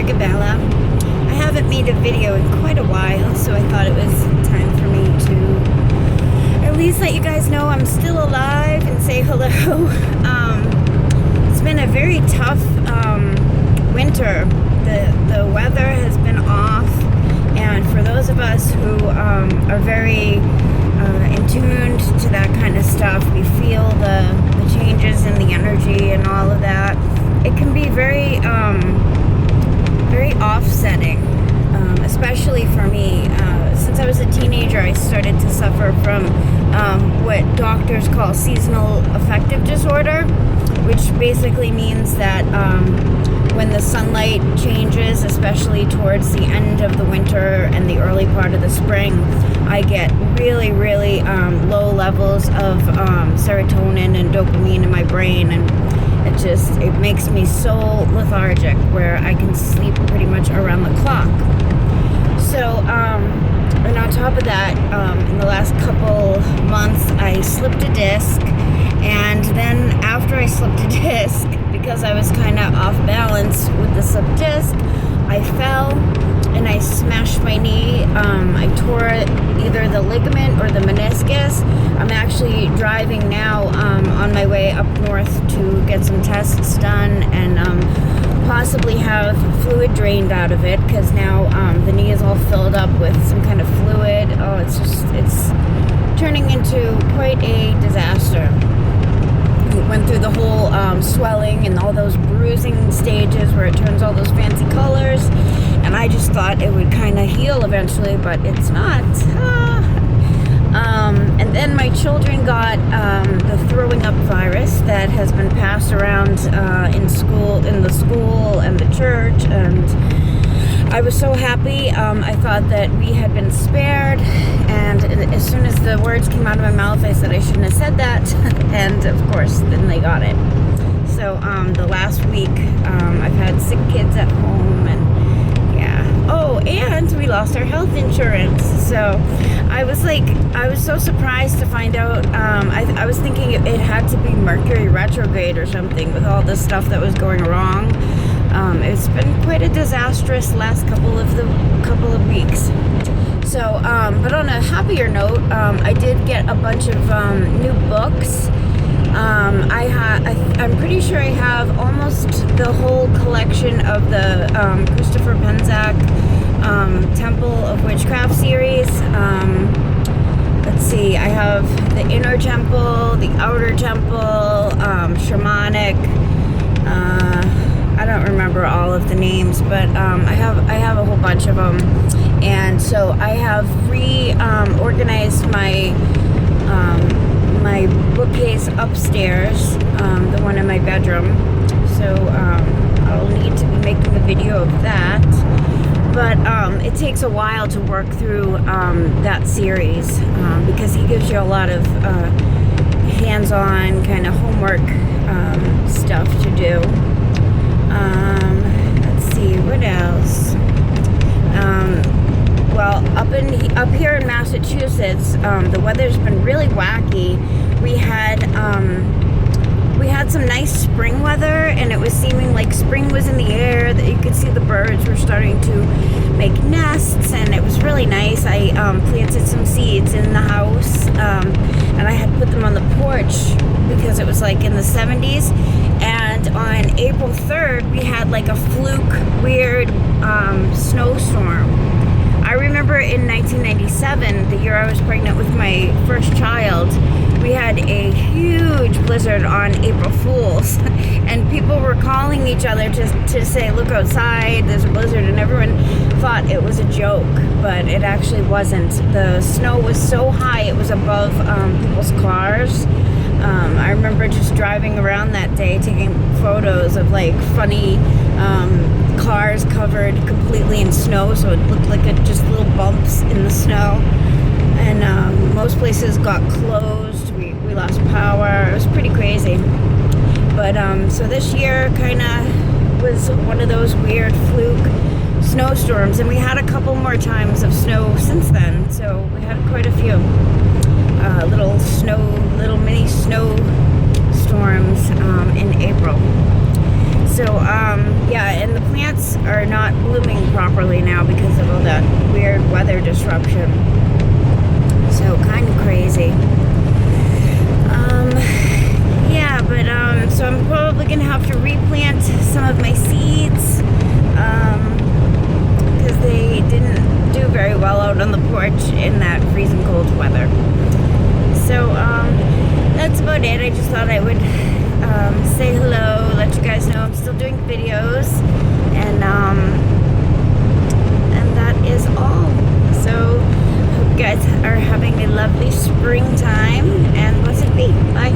Bella. I haven't made a video in quite a while, so I thought it was time for me to at least let you guys know I'm still alive and say hello. It's been a very tough winter. The weather has been off, and for those of us who are very in tuned to that kind of stuff, we feel the changes in the energy and all of that. It can be very very offsetting, especially for me. Since I was a teenager, I started to suffer from what doctors call seasonal affective disorder, which basically means that when the sunlight changes, especially towards the end of the winter and the early part of the spring, I get really, really low levels of serotonin and dopamine in my brain, and it makes me so lethargic where I can sleep pretty much around the clock. So, and on top of that, in the last couple months, I slipped a disc, and then after I slipped a disc, because I was kind of off balance with the slipped disc, I fell and I smashed my knee. I tore either the ligament or the meniscus. I'm actually driving now on my way up north to get some tests done and possibly have fluid drained out of it, because now the knee is all filled up with some kind of fluid. Oh, it's turning into quite a disaster. It went through the whole swelling and all those bruising stages where it turns all those fancy colors, and I just thought it would kind of heal eventually, but it's not. And then my children got the throwing up virus that has been passed around in the school and the church, and I was so happy. I thought that we had been spared, and as soon as the words came out of my mouth, I said I shouldn't have said that, and of course, then they got it. So the last week, I've had sick kids at home, and yeah. Oh, and we lost our health insurance. So I was so surprised to find out. I was thinking it had to be Mercury retrograde or something with all this stuff that was going wrong. It's been quite a disastrous last couple of weeks. So, but on a happier note, I did get a bunch of new books. I'm pretty sure I have almost the whole collection of the Christopher Penczak Temple of Witchcraft series. Let's see, I have the Inner Temple, the Outer Temple, Shamanic. I don't remember all of the names, but I have a whole bunch of them, and so I have reorganized my bookcase upstairs, the one in my bedroom. So I'll need to be making a video of that. But it takes a while to work through that series because he gives you a lot of hands-on kind of homework stuff to do. Let's see, what else? Well, up here in Massachusetts, the weather's been really wacky. We had some nice spring weather, and it was seeming like spring was in the air, that you could see the birds were starting to make nests, and it was really nice. I planted some seeds in the house, and I had put them on the porch because it was like in the 70s, and on April 3rd we had like a fluke weird snowstorm. I remember in 1997, the year I was pregnant with my first child, we had a huge blizzard on April Fools, and people were calling each other to say, look outside, there's a blizzard, and everyone thought it was a joke, but it actually wasn't. The snow was so high, it was above people's cars. I remember just driving around that day taking photos of like funny cars covered completely in snow, so it looked like just little bumps in the snow. And most places got closed. We lost power. It was pretty crazy. But so this year kind of was one of those weird fluke snowstorms, and we had a couple more times of snow since then. So we had quite a few little mini snow storms in April. So yeah, and the plants are not blooming properly now because of all that weird weather disruption. So kind of crazy. Yeah, but so I'm probably gonna have to replant some of my seeds because they didn't do very well out on the porch in that freezing cold weather. So that's about it. I just thought I would say hello, let you guys know I'm still doing videos, and that is all. So hope you guys are having a lovely springtime, and blessed be. Bye.